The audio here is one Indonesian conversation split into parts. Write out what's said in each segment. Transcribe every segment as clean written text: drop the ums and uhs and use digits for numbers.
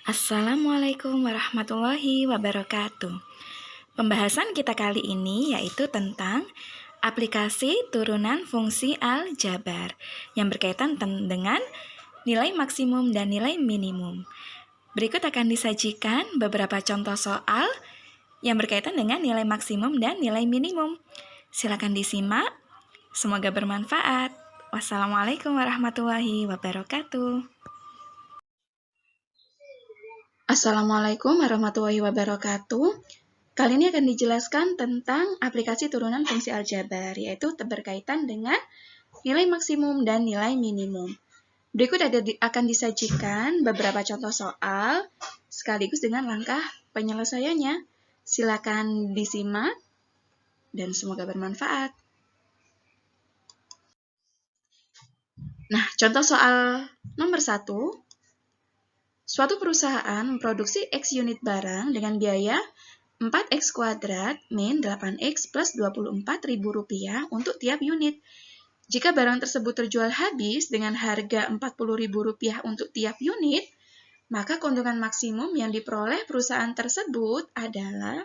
Assalamualaikum warahmatullahi wabarakatuh. Pembahasan kita kali ini yaitu tentang aplikasi turunan fungsi aljabar yang berkaitan dengan nilai maksimum dan nilai minimum. Berikut akan disajikan beberapa contoh soal yang berkaitan dengan nilai maksimum dan nilai minimum. Silakan disimak, semoga bermanfaat. Wassalamualaikum warahmatullahi wabarakatuh. Assalamualaikum warahmatullahi wabarakatuh. Kali ini akan dijelaskan tentang aplikasi turunan fungsi aljabar, yaitu berkaitan dengan nilai maksimum dan nilai minimum. Berikut akan disajikan beberapa contoh soal sekaligus dengan langkah penyelesaiannya. Silakan disimak dan semoga bermanfaat. Nah, contoh soal nomor 1. Suatu perusahaan memproduksi X unit barang dengan biaya 4X kuadrat min 8X plus Rp24.000 untuk tiap unit. Jika barang tersebut terjual habis dengan harga Rp40.000 untuk tiap unit, maka keuntungan maksimum yang diperoleh perusahaan tersebut adalah...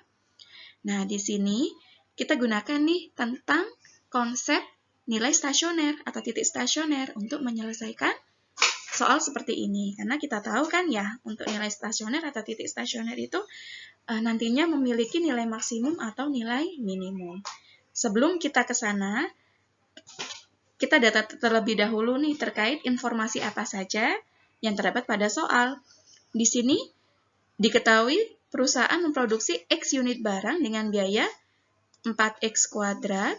Nah, di sini kita gunakan nih tentang konsep nilai stasioner atau titik stasioner untuk menyelesaikan soal seperti ini. Karena kita tahu kan ya, untuk nilai stasioner atau titik stasioner itu nantinya memiliki nilai maksimum atau nilai minimum. Sebelum kita ke sana, kita data terlebih dahulu nih terkait informasi apa saja yang terdapat pada soal. Di sini diketahui perusahaan memproduksi X unit barang dengan biaya 4X kuadrat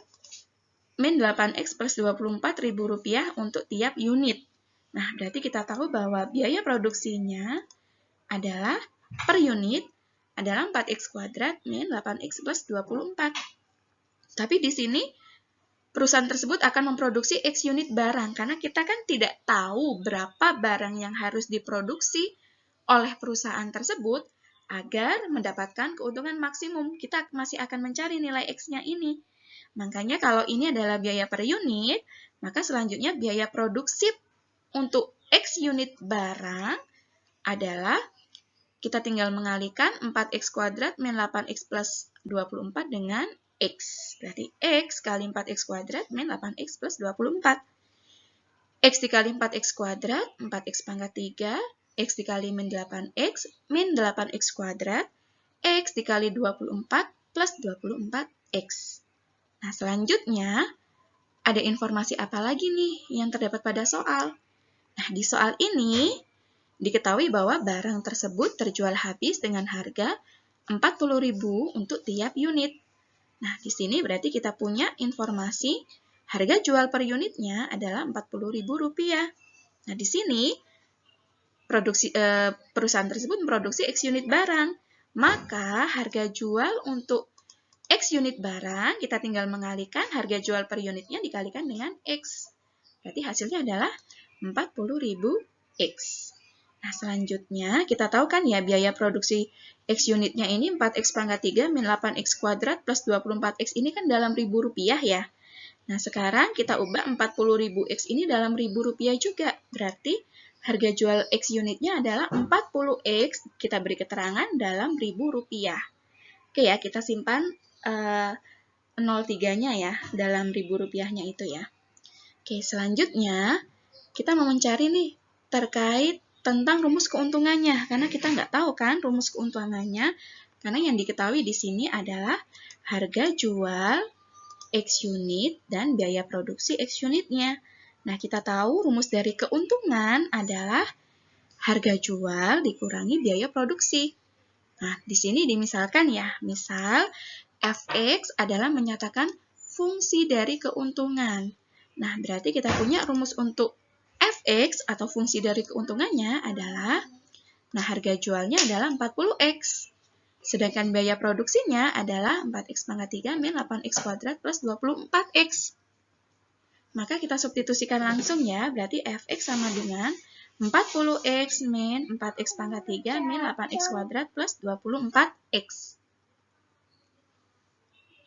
min 8X plus Rp24.000 untuk tiap unit. Nah, berarti kita tahu bahwa biaya produksinya adalah per unit adalah 4X kuadrat min 8X plus 24. Tapi di sini perusahaan tersebut akan memproduksi X unit barang karena kita kan tidak tahu berapa barang yang harus diproduksi oleh perusahaan tersebut agar mendapatkan keuntungan maksimum. Kita masih akan mencari nilai X-nya ini. Makanya kalau ini adalah biaya per unit, maka selanjutnya biaya produksi untuk X unit barang adalah kita tinggal mengalihkan 4X kuadrat min 8X plus 24 dengan X. Berarti X kali 4X kuadrat min 8X plus 24. X dikali 4X kuadrat, 4X pangkat 3. X dikali min 8X, min 8X kuadrat. X dikali 24 plus 24X. Nah, selanjutnya ada informasi apa lagi nih yang terdapat pada soal? Nah, di soal ini diketahui bahwa barang tersebut terjual habis dengan harga Rp40.000 untuk tiap unit. Nah, di sini berarti kita punya informasi harga jual per unitnya adalah Rp40.000. Nah, di sini perusahaan tersebut memproduksi X unit barang. Maka harga jual untuk X unit barang, kita tinggal mengalihkan harga jual per unitnya dikalikan dengan X. Berarti hasilnya adalah Rp40.000X. Nah, selanjutnya kita tahu kan ya biaya produksi X unitnya ini 4X pangkat 3 min 8X kuadrat plus 24X ini kan dalam Rp1.000 ya. Nah, sekarang kita ubah 40.000X ini dalam Rp1.000 juga. Berarti harga jual X unitnya adalah 40X, kita beri keterangan dalam Rp1.000. Oke ya, kita simpan 03-nya ya, dalam Rp1.000-nya itu ya. Oke, selanjutnya kita mau mencari nih terkait tentang rumus keuntungannya, karena kita nggak tahu kan rumus keuntungannya, karena yang diketahui di sini adalah harga jual X unit dan biaya produksi X unitnya. Nah, kita tahu rumus dari keuntungan adalah harga jual dikurangi biaya produksi. Nah, di sini dimisalkan ya, misal Fx adalah menyatakan fungsi dari keuntungan. Nah, berarti kita punya rumus untuk Fx atau fungsi dari keuntungannya adalah, nah harga jualnya adalah 40X. Sedangkan biaya produksinya adalah 4X pangkat 3 min 8X kuadrat plus 24X. Maka kita substitusikan langsung ya, berarti Fx sama dengan 40X min 4X pangkat 3 min 8X kuadrat plus 24X.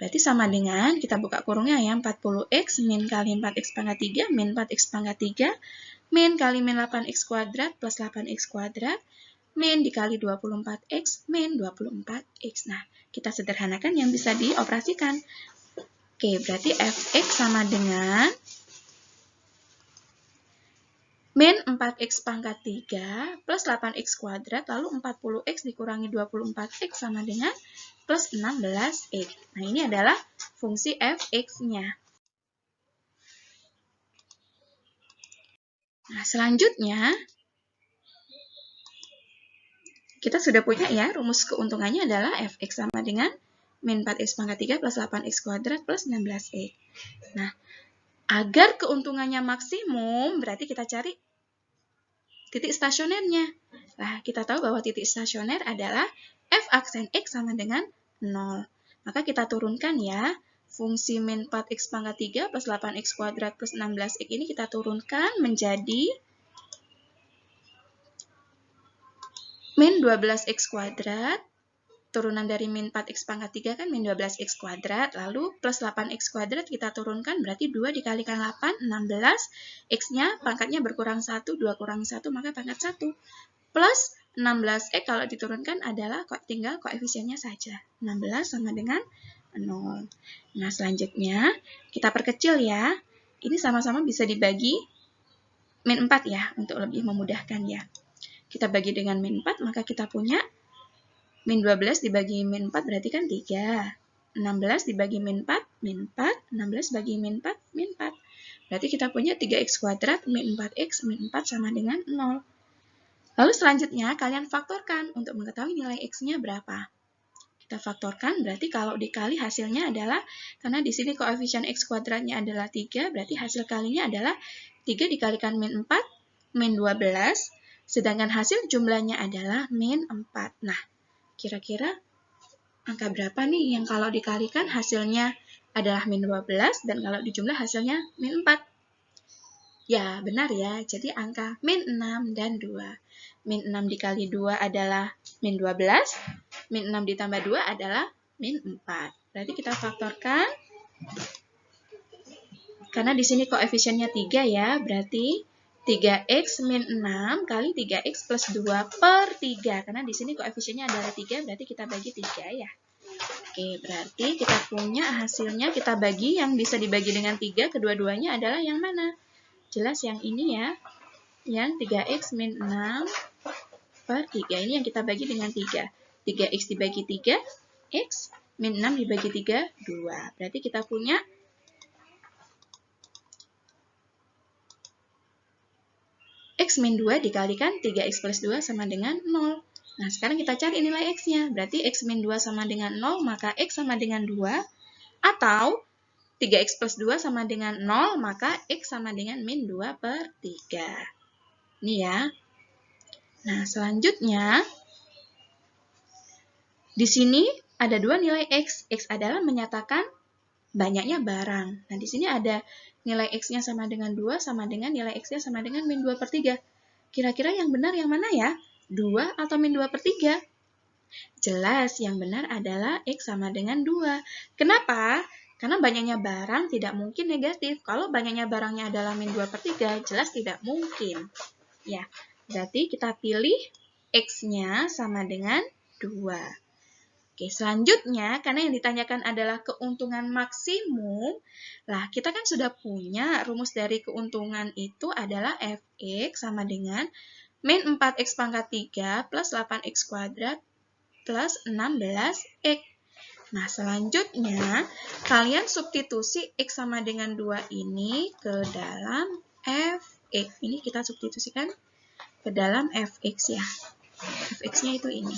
Berarti sama dengan, kita buka kurungnya ya, 40X min kali 4X pangkat 3 min 4X pangkat 3 min kali min 8X kuadrat plus 8X kuadrat min dikali 24X min 24X. Nah, kita sederhanakan yang bisa dioperasikan. Oke, berarti fx sama dengan min 4x pangkat 3 plus 8x kuadrat, lalu 40x dikurangi 24x sama dengan plus 16x. Nah, ini adalah fungsi fx-nya. Nah, selanjutnya, kita sudah punya ya, rumus keuntungannya adalah fx sama dengan min 4x pangkat 3 plus 8x kuadrat plus 16x. Nah, agar keuntungannya maksimum, berarti kita cari titik stasionernya. Nah, kita tahu bahwa titik stasioner adalah f aksen x sama dengan 0. Maka kita turunkan ya, fungsi min 4x pangkat 3 plus 8x kuadrat plus 16x ini kita turunkan menjadi min 12x kuadrat, turunan dari min 4x pangkat 3 kan min 12x kuadrat, lalu plus 8x kuadrat kita turunkan, berarti 2 dikalikan 8, 16, x-nya pangkatnya berkurang 1, 2 kurang 1, maka pangkat 1. Plus 16x kalau diturunkan adalah tinggal koefisiennya saja. 16 sama dengan 0. Nah, selanjutnya kita perkecil ya. Ini sama-sama bisa dibagi min 4 ya, untuk lebih memudahkan ya. Kita bagi dengan min 4, maka kita punya min 12 dibagi min 4 berarti kan 3. 16 dibagi min 4, min 4. 16 bagi min 4, min 4. Berarti kita punya 3x kuadrat min 4x min 4 sama dengan 0. Lalu selanjutnya kalian faktorkan untuk mengetahui nilai x-nya berapa. Kita faktorkan berarti kalau dikali hasilnya adalah, karena di sini koefisien x kuadratnya adalah 3, berarti hasil kalinya adalah 3 dikalikan min 4, min 12, sedangkan hasil jumlahnya adalah min 4. Nah, kira-kira angka berapa nih yang kalau dikalikan hasilnya adalah min 12 dan kalau dijumlah hasilnya min 4? Ya, benar ya. Jadi angka min 6 dan 2. Min 6 dikali 2 adalah min 12. Min 6 ditambah 2 adalah min 4. Berarti kita faktorkan. Karena di sini koefisiennya 3 ya. Berarti 3x min 6 kali 3x plus 2 per 3. Karena di sini koefisiennya adalah 3, berarti kita bagi 3 ya. Oke, berarti kita punya hasilnya, kita bagi yang bisa dibagi dengan 3, kedua-duanya adalah yang mana? Jelas yang ini ya, yang 3x min 6 per 3. Ini yang kita bagi dengan 3. 3x dibagi 3, x min 6 dibagi 3, 2. Berarti kita punya x min 2 dikalikan 3x plus 2 sama dengan 0. Nah, sekarang kita cari nilai x-nya. Berarti x min 2 sama dengan 0, maka x sama dengan 2. Atau 3x plus 2 sama dengan 0, maka x sama dengan min 2 per 3. Ini ya. Nah, selanjutnya, di sini ada dua nilai x. X adalah menyatakan banyaknya barang. Nah, di sini ada nilai x-nya sama dengan 2, sama dengan nilai x-nya sama dengan min 2 per 3. Kira-kira yang benar yang mana ya? 2 atau min 2 per 3? Jelas, yang benar adalah x sama dengan 2. Kenapa? Karena banyaknya barang tidak mungkin negatif. Kalau banyaknya barangnya adalah min 2 per 3, jelas tidak mungkin. Ya, berarti kita pilih x-nya sama dengan 2. Oke, selanjutnya, karena yang ditanyakan adalah keuntungan maksimum, lah kita kan sudah punya rumus dari keuntungan itu adalah fx sama dengan min 4x pangkat 3 plus 8x kuadrat plus 16x. Nah, selanjutnya, kalian substitusi x sama dengan 2 ini ke dalam fx. Ini kita substitusikan ke dalam fx ya. Fx-nya itu ini.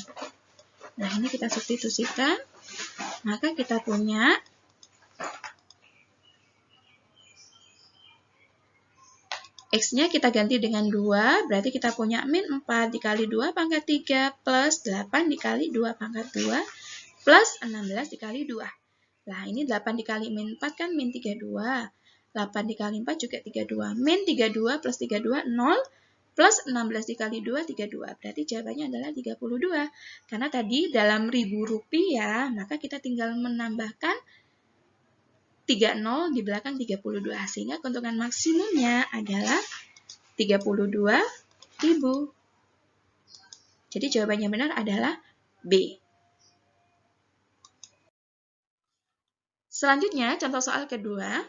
Nah, ini kita substitusikan. Maka kita punya x-nya kita ganti dengan 2, berarti kita punya min 4 dikali 2 pangkat 3 plus 8 dikali 2 pangkat 2 plus 16 dikali 2. Nah, ini 8 dikali min 4 kan min 32. 8 dikali 4 juga 32. Min 32 plus 32, 0. Plus 16 dikali 2, 32. Berarti jawabannya adalah 32. Karena tadi dalam ribu rupiah, maka kita tinggal menambahkan 30 di belakang 32. Sehingga keuntungan maksimumnya adalah 32.000. Jadi jawabannya benar adalah B. Selanjutnya, contoh soal kedua.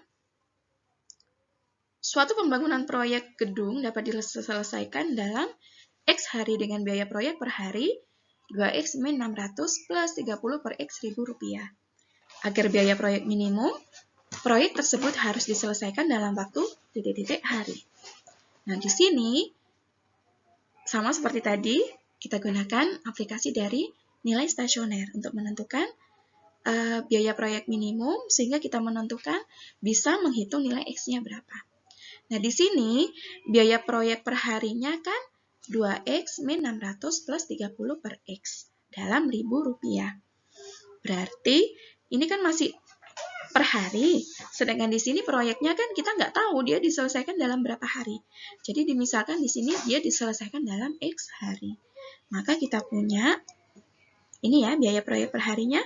Suatu pembangunan proyek gedung dapat diselesaikan dalam X hari dengan biaya proyek per hari 2X min 600 plus 30 per X ribu rupiah. Agar biaya proyek minimum, proyek tersebut harus diselesaikan dalam waktu titik-titik hari. Nah, di sini sama seperti tadi, kita gunakan aplikasi dari nilai stasioner untuk menentukan biaya proyek minimum, sehingga kita menentukan bisa menghitung nilai X-nya berapa. Nah, di sini biaya proyek per harinya kan 2X min 600 plus 30 per X dalam Rp1.000. Berarti ini kan masih per hari, sedangkan di sini proyeknya kan kita nggak tahu dia diselesaikan dalam berapa hari. Jadi misalkan di sini dia diselesaikan dalam X hari. Maka kita punya, ini ya biaya proyek per harinya,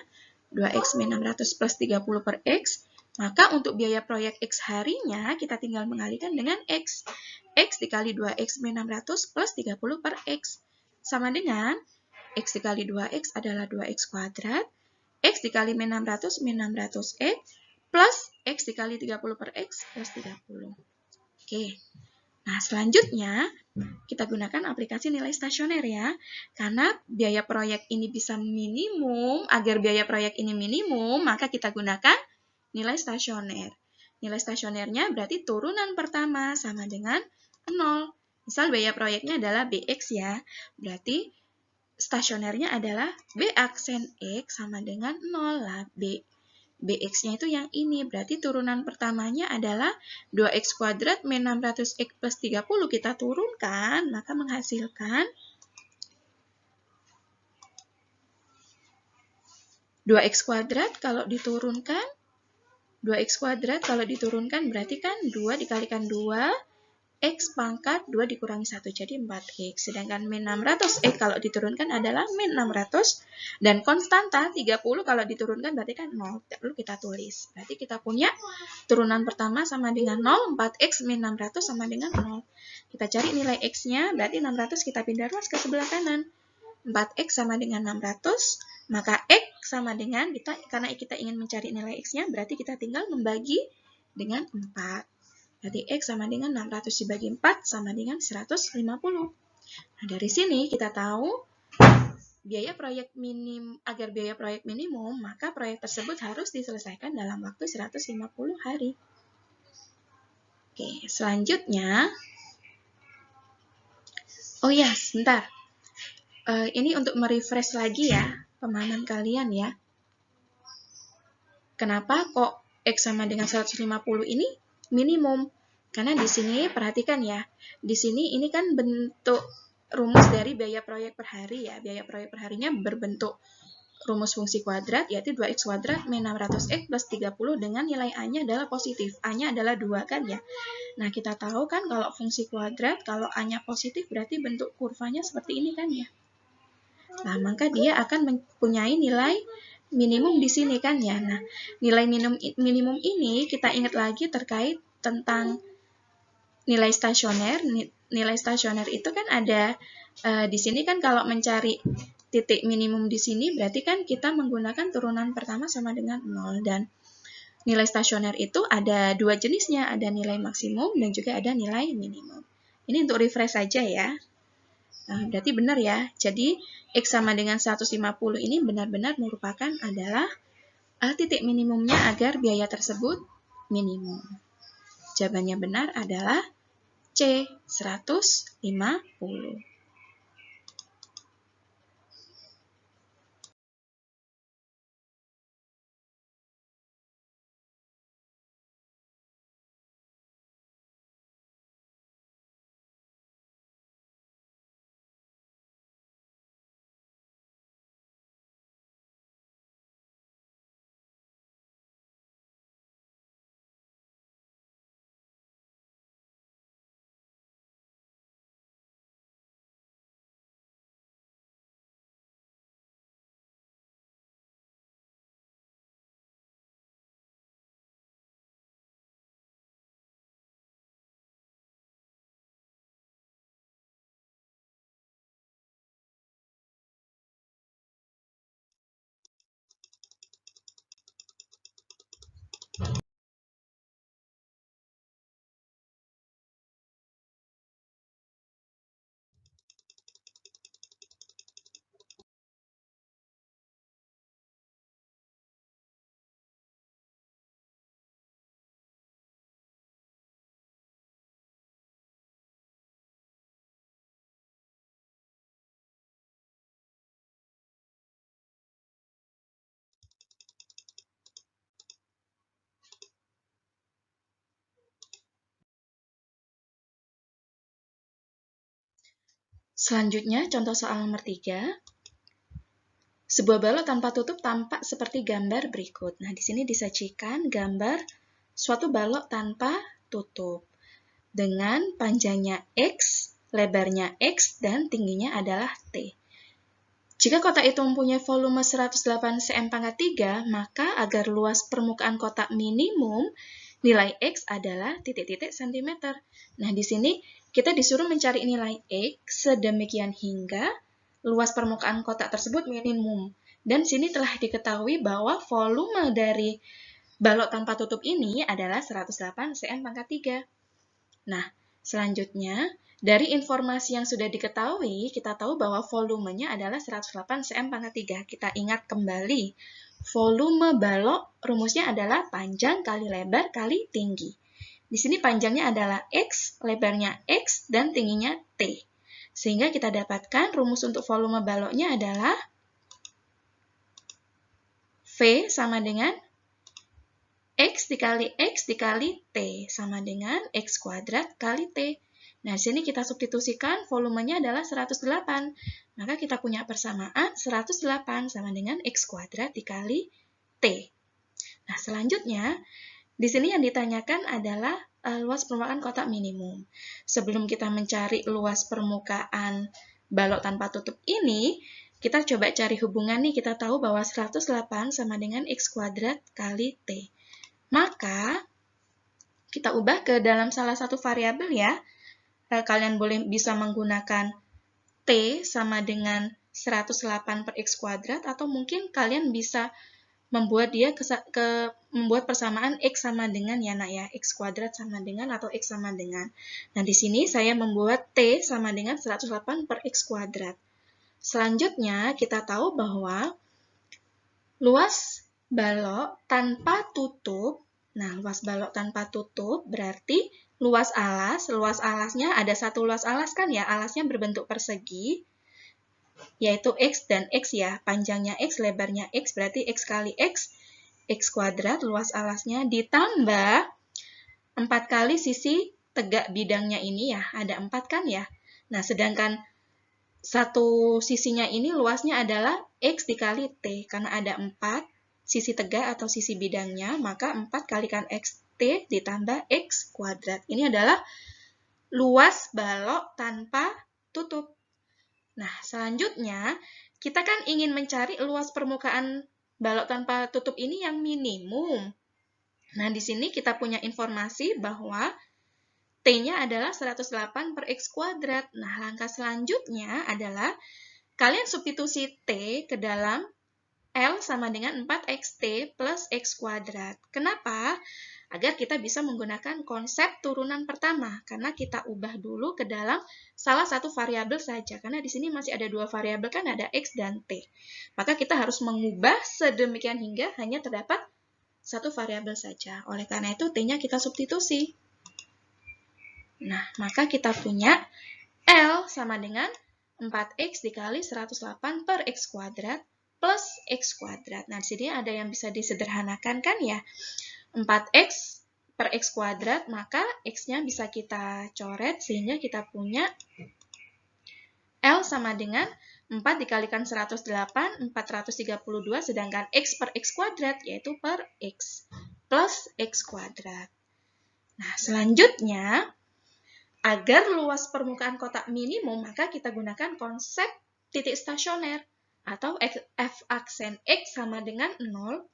2X min 600 plus 30 per X. Maka untuk biaya proyek X harinya, kita tinggal mengalihkan dengan X. X dikali 2X min 600 plus 30 per X. Sama dengan X dikali 2X adalah 2X kuadrat. X dikali min 600 X plus X dikali 30 per X plus 30. Oke. Nah, selanjutnya kita gunakan aplikasi nilai stasioner ya. Karena biaya proyek ini bisa minimum, agar biaya proyek ini minimum, maka kita gunakan nilai stasioner. Nilai stasionernya berarti turunan pertama sama dengan 0. Misal biaya proyeknya adalah BX ya. Berarti stasionernya adalah B aksen X sama dengan 0 lah. BX-nya itu yang ini. Berarti turunan pertamanya adalah 2X kuadrat min 600X plus 30. Kita turunkan, maka menghasilkan 2X kuadrat kalau diturunkan 2X kuadrat kalau diturunkan berarti kan 2 dikalikan 2, X pangkat 2 dikurangi 1, jadi 4X. Sedangkan min 600X kalau diturunkan adalah min 600. Dan konstanta 30 kalau diturunkan berarti kan 0. Tidak perlu kita tulis. Berarti kita punya turunan pertama sama dengan 0, 4X min 600 sama dengan 0. Kita cari nilai X-nya, berarti 600 kita pindah ruas ke sebelah kanan. 4X sama dengan 600, maka X sama dengan, karena kita ingin mencari nilai X-nya, berarti kita tinggal membagi dengan 4. Berarti X sama dengan 600 dibagi 4 sama dengan 150. Nah, dari sini kita tahu biaya proyek agar biaya proyek minimum, maka proyek tersebut harus diselesaikan dalam waktu 150 hari. Oke, selanjutnya. Oh ya, sebentar. Ini untuk merefresh lagi ya, pemahaman kalian ya. Kenapa kok X sama dengan 150 ini minimum? Karena di sini perhatikan ya, di sini ini kan bentuk rumus dari biaya proyek per hari ya. Biaya proyek per harinya berbentuk rumus fungsi kuadrat, yaitu 2X kuadrat min 600X plus 30 dengan nilai A-nya adalah positif. A-nya adalah 2 kan ya. Nah, kita tahu kan kalau fungsi kuadrat, kalau A-nya positif berarti bentuk kurvanya seperti ini kan ya. Nah, maka dia akan mempunyai nilai minimum di sini kan ya. Nah, nilai minimum ini kita ingat lagi terkait tentang nilai stasioner. Nilai stasioner itu kan ada di sini kan kalau mencari titik minimum di sini berarti kan kita menggunakan turunan pertama sama dengan 0. Dan nilai stasioner itu ada dua jenisnya, ada nilai maksimum dan juga ada nilai minimum. Ini untuk refresh saja ya. Nah, berarti benar ya. Jadi, X sama dengan 150 ini benar-benar merupakan adalah titik minimumnya agar biaya tersebut minimum. Jawabannya benar adalah C, 150. Selanjutnya, contoh soal nomor 3. Sebuah balok tanpa tutup tampak seperti gambar berikut. Nah, di sini disajikan gambar suatu balok tanpa tutup dengan panjangnya X, lebarnya X, dan tingginya adalah T. Jika kotak itu mempunyai volume 108 cm pangkat 3, maka agar luas permukaan kotak minimum, nilai X adalah titik-titik cm. Nah, di sini kita disuruh mencari nilai X sedemikian hingga luas permukaan kotak tersebut minimum. Dan sini telah diketahui bahwa volume dari balok tanpa tutup ini adalah 108 cm pangkat 3. Nah, selanjutnya, dari informasi yang sudah diketahui, kita tahu bahwa volumenya adalah 108 cm pangkat 3. Kita ingat kembali, volume balok rumusnya adalah panjang kali lebar kali tinggi. Di sini panjangnya adalah X, lebarnya X, dan tingginya T. Sehingga kita dapatkan rumus untuk volume baloknya adalah V sama dengan X dikali T sama dengan X kuadrat kali T. Nah, di sini kita substitusikan volumenya adalah 108. Maka kita punya persamaan 108 sama dengan X kuadrat dikali T. Nah, selanjutnya, di sini yang ditanyakan adalah luas permukaan kotak minimum. Sebelum kita mencari luas permukaan balok tanpa tutup ini, kita coba cari hubungan nih. Kita tahu bahwa 108 sama dengan X kuadrat kali T. Maka, kita ubah ke dalam salah satu variabel ya. Kalian bisa menggunakan T sama dengan 108 per X kuadrat, atau mungkin kalian bisa membuat membuat persamaan X sama dengan ya nak ya, X kuadrat sama dengan atau X sama dengan. Nah, di sini saya membuat T sama dengan 108 per X kuadrat. Selanjutnya, kita tahu bahwa luas balok tanpa tutup, nah luas balok tanpa tutup berarti luas alasnya ada satu luas alas kan ya, alasnya berbentuk persegi, yaitu X dan X ya, panjangnya X, lebarnya X, berarti X kali X, X kuadrat, luas alasnya, ditambah 4 kali sisi tegak bidangnya ini ya, ada 4 kan ya. Nah, sedangkan satu sisinya ini luasnya adalah X dikali T, karena ada 4 sisi tegak atau sisi bidangnya, maka 4 kalikan X T ditambah X kuadrat. Ini adalah luas balok tanpa tutup. Nah, selanjutnya, kita kan ingin mencari luas permukaan balok tanpa tutup ini yang minimum. Nah, di sini kita punya informasi bahwa T-nya adalah 108 per X kuadrat. Nah, langkah selanjutnya adalah kalian substitusi T ke dalam L sama dengan 4XT plus X kuadrat. Kenapa? Agar kita bisa menggunakan konsep turunan pertama, karena kita ubah dulu ke dalam salah satu variabel saja, karena di sini masih ada 2 variabel kan, ada X dan T. Maka kita harus mengubah sedemikian hingga hanya terdapat satu variabel saja. Oleh karena itu, T-nya kita substitusi. Nah, maka kita punya L sama dengan 4X dikali 108 per X kuadrat plus X kuadrat. Nah, di sini ada yang bisa disederhanakan kan ya. 4X per X kuadrat, maka X-nya bisa kita coret sehingga kita punya L sama dengan 4 dikalikan 108, 432, sedangkan X per X kuadrat yaitu per X plus X kuadrat. Nah, selanjutnya, agar luas permukaan kotak minimum, maka kita gunakan konsep titik stasioner atau F aksen X sama dengan 0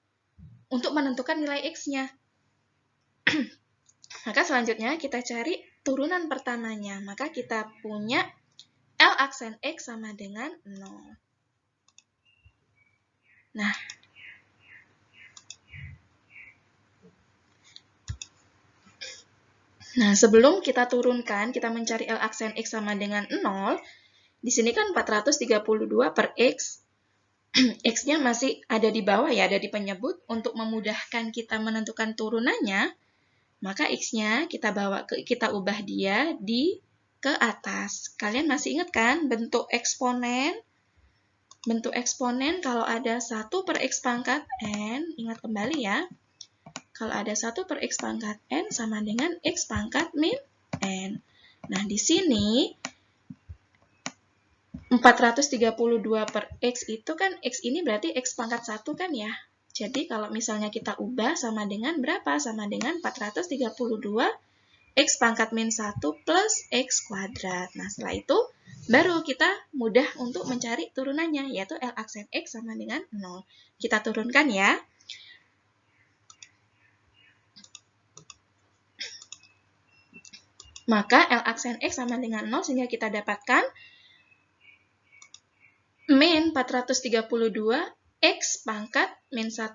untuk menentukan nilai X-nya. Maka selanjutnya kita cari turunan pertamanya. Maka kita punya L aksen X sama dengan 0. Nah, sebelum kita turunkan, kita mencari L aksen X sama dengan 0. Di sini kan 432 per X. X-nya masih ada di bawah ya, ada di penyebut. Untuk memudahkan kita menentukan turunannya, maka X-nya kita ubah dia ke atas. Kalian masih ingat kan bentuk eksponen? Bentuk eksponen kalau ada 1 per X pangkat N, ingat kembali ya. Kalau ada 1 per X pangkat N sama dengan X pangkat min N. Nah, di sini 432 per X itu kan, X ini berarti X pangkat 1 kan ya. Jadi kalau misalnya kita ubah sama dengan berapa? Sama dengan 432 X pangkat min 1 plus X kuadrat. Nah, setelah itu baru kita mudah untuk mencari turunannya, yaitu L aksen X sama dengan 0. Kita turunkan ya. Maka L aksen X sama dengan 0, sehingga kita dapatkan min 432 X pangkat min 1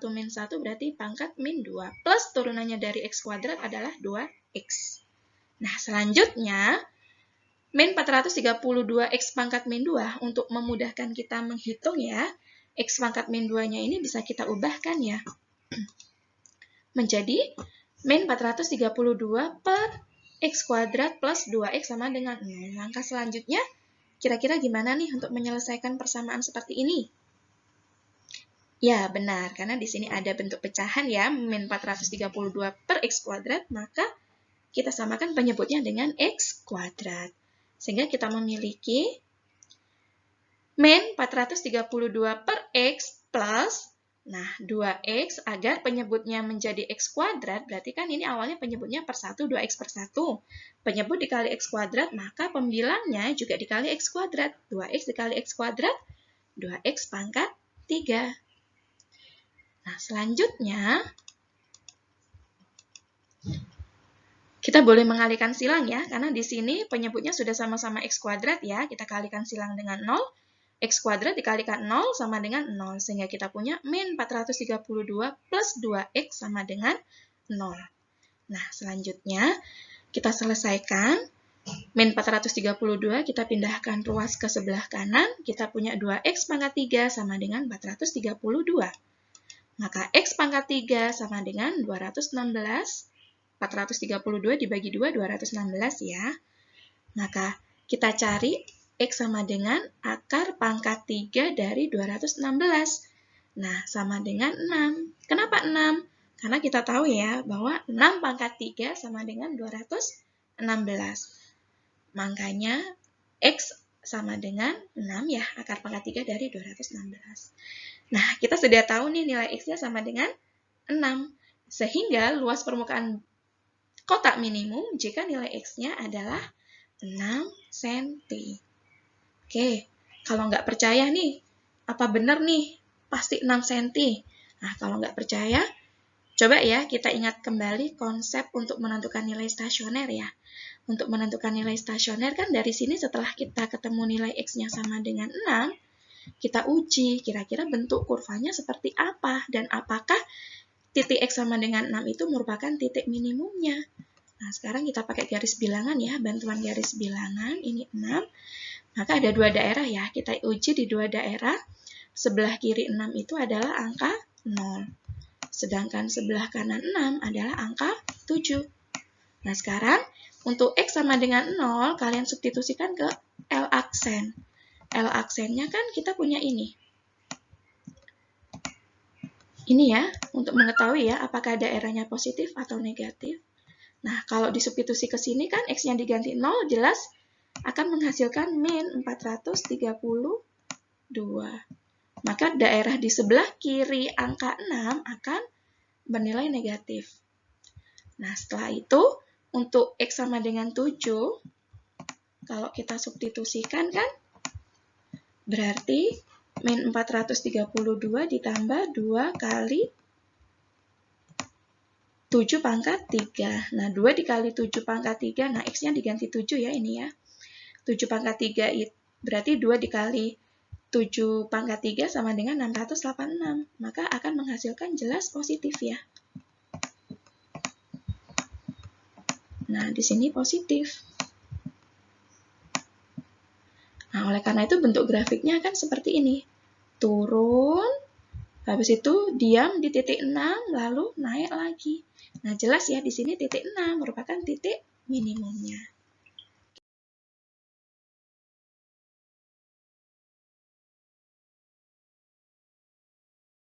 berarti pangkat min 2. Plus turunannya dari X kuadrat adalah 2X. Nah, selanjutnya, min 432 X pangkat min 2, untuk memudahkan kita menghitung ya, X pangkat min 2-nya ini bisa kita ubahkan ya. Menjadi min 432 per X kuadrat plus 2X sama dengan 0. Langkah selanjutnya, kira-kira gimana nih untuk menyelesaikan persamaan seperti ini? Ya, benar, karena di sini ada bentuk pecahan ya, min 432 per X kuadrat, maka kita samakan penyebutnya dengan X kuadrat. Sehingga kita memiliki min 432 per X plus, nah, 2X agar penyebutnya menjadi X kuadrat, berarti kan ini awalnya penyebutnya per 1, 2X per 1. Penyebut dikali X kuadrat, maka pembilangnya juga dikali X kuadrat. 2X dikali X kuadrat, 2X pangkat 3. Nah, selanjutnya, kita boleh mengalihkan silang ya, karena di sini penyebutnya sudah sama-sama X kuadrat ya. Kita kalikan silang dengan 0. X kuadrat dikalikan 0 sama dengan 0. Sehingga kita punya min 432 plus 2X sama dengan 0. Nah, selanjutnya kita selesaikan. Min 432 kita pindahkan ruas ke sebelah kanan. Kita punya 2X pangkat 3 sama dengan 432. Maka X pangkat 3 sama dengan 216. 432 dibagi 2, 216 ya. Maka kita cari X sama dengan akar pangkat 3 dari 216. Nah, sama dengan 6. Kenapa 6? Karena kita tahu ya, bahwa 6 pangkat 3 sama dengan 216. Makanya X sama dengan 6 ya, akar pangkat 3 dari 216. Nah, kita sudah tahu nih nilai X-nya sama dengan 6. Sehingga luas permukaan kotak minimum jika nilai X-nya adalah 6 cm. Oke, kalau nggak percaya nih, apa benar nih? Pasti 6 cm. Nah, kalau nggak percaya, coba ya kita ingat kembali konsep untuk menentukan nilai stasioner ya. Untuk menentukan nilai stasioner kan dari sini setelah kita ketemu nilai X-nya sama dengan 6, kita uji kira-kira bentuk kurvanya seperti apa dan apakah titik X sama dengan 6 itu merupakan titik minimumnya. Nah, sekarang kita pakai garis bilangan ya, bantuan garis bilangan, ini 6. Maka ada dua daerah ya, kita uji di dua daerah. Sebelah kiri 6 itu adalah angka 0. Sedangkan sebelah kanan 6 adalah angka 7. Nah, sekarang untuk X sama dengan 0, kalian substitusikan ke L aksen. L aksennya kan kita punya ini. Ini ya, untuk mengetahui ya apakah daerahnya positif atau negatif. Nah, kalau disubstitusi ke sini kan X-nya diganti 0, jelas akan menghasilkan min 432. Maka daerah di sebelah kiri angka 6 akan bernilai negatif. Nah, setelah itu, untuk X sama dengan 7, kalau kita substitusikan kan, berarti min 432 ditambah 2 kali 7 pangkat 3. Nah, 2 dikali 7 pangkat 3, nah X-nya diganti 7 ya ini ya. 7 pangkat 3 itu berarti 2 dikali 7 pangkat 3 sama dengan 686. Maka akan menghasilkan jelas positif ya. Nah, di sini positif. Nah, oleh karena itu bentuk grafiknya akan seperti ini. Turun, habis itu diam di titik 6, lalu naik lagi. Nah, jelas ya di sini titik 6 merupakan titik minimumnya.